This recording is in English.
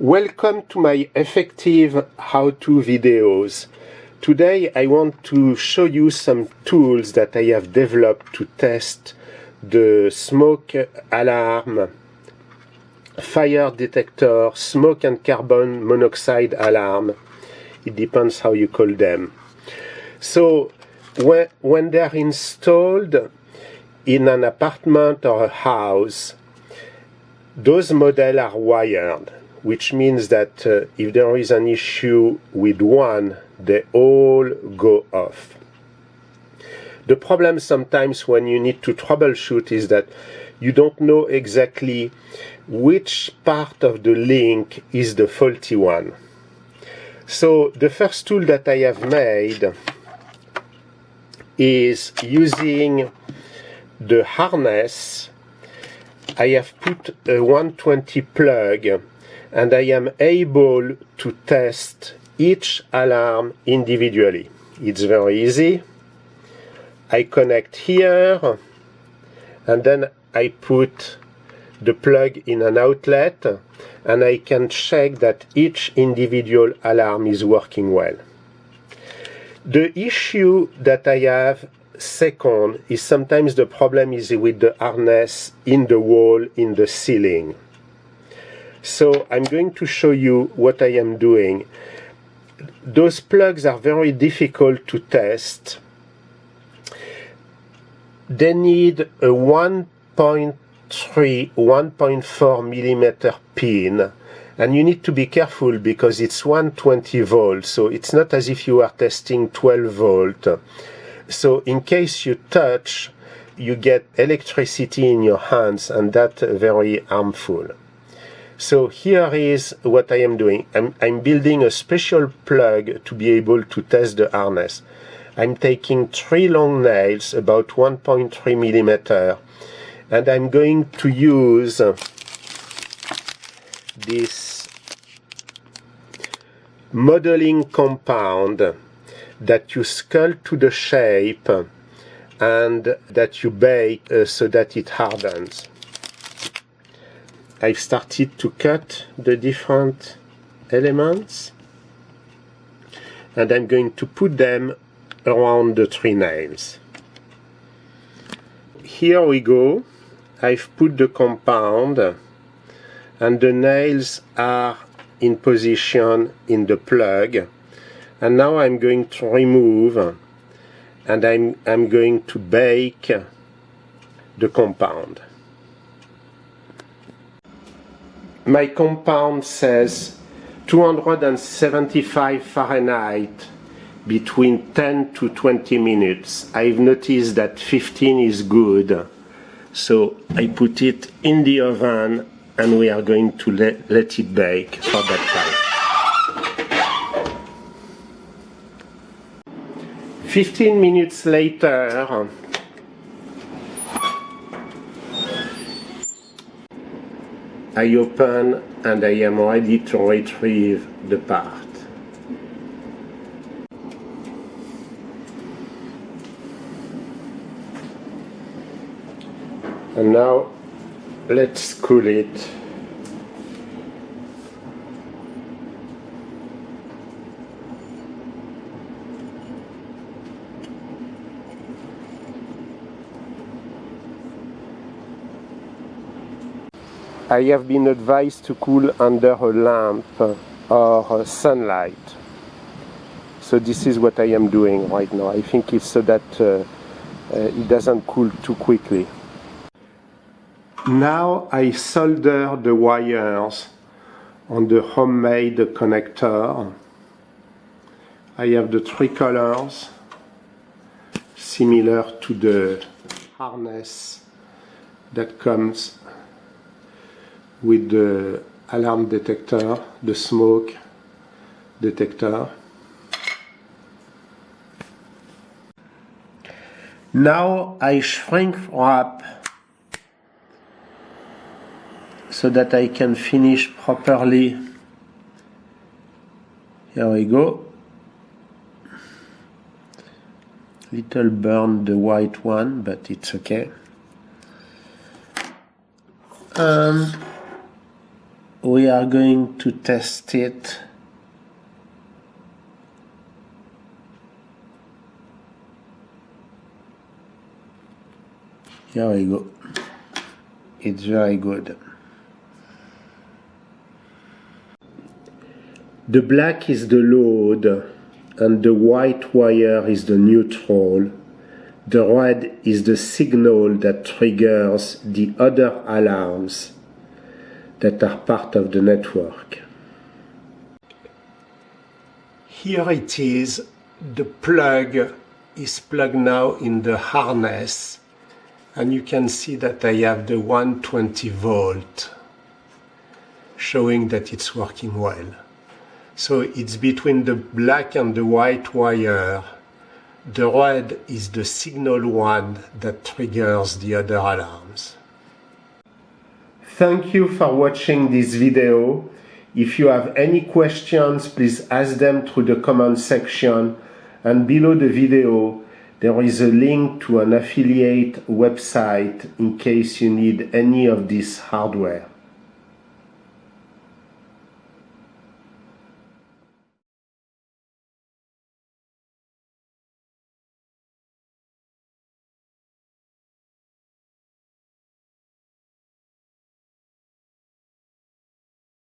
Welcome to my effective how-to videos. Today I want to show you some tools that I have developed to test the smoke alarm, fire detector, smoke and carbon monoxide alarm. It depends how you call them. So when they're installed in an apartment or a house, those models are wired, which means that if there is an issue with one, they all go off. The problem sometimes when you need to troubleshoot is that you don't know exactly which part of the link is the faulty one. So the first tool that I have made is using the harness. I have put a 120 plug and I am able to test each alarm individually. It's very easy. I connect here and then I put the plug in an outlet and I can check that each individual alarm is working well. The issue that I have second is sometimes the problem is with the harness in the wall, in the ceiling. So I'm going to show you what I am doing. Those plugs are very difficult to test. They need a 1.3, 1.4 millimeter pin, and you need to be careful because it's 120 volts, so it's not as if you are testing 12 volt. So in case you touch, you get electricity in your hands, and that's very harmful. So here is what I am doing. I'm building a special plug to be able to test the harness. I'm taking 3 long nails, about 1.3 millimeter, and I'm going to use this modeling compound that you sculpt to the shape and that you bake so that it hardens. I've started to cut the different elements and I'm going to put them around the 3 nails. Here we go. I've put the compound and the nails are in position in the plug, and now I'm going to remove and I'm going to bake the compound. My compound says 275 Fahrenheit between 10 to 20 minutes. I've noticed that 15 is good, so I put it in the oven and we are going to let it bake for that time. 15 minutes later, I open and I am ready to retrieve the part. And now let's cool it. I have been advised to cool under a lamp or sunlight. So this is what I am doing right now. I think it's so that it doesn't cool too quickly. Now I solder the wires on the homemade connector. I have the 3 colors similar to the harness that comes with the alarm detector, the smoke detector. Now I shrink wrap so that I can finish properly. Here we go. Little burn the white one, but it's okay. we are going to test it. Here we go. It's very good. The black is the load and the white wire is the neutral. The red is the signal that triggers the other alarms that are part of the network. Here it is. The plug is plugged now in the harness, and you can see that I have the 120 volt, showing that it's working well. So it's between the black and the white wire. The red is the signal one that triggers the other alarms. Thank you for watching this video. If you have any questions, please ask them through the comment section, and below the video there is a link to an affiliate website in case you need any of this hardware.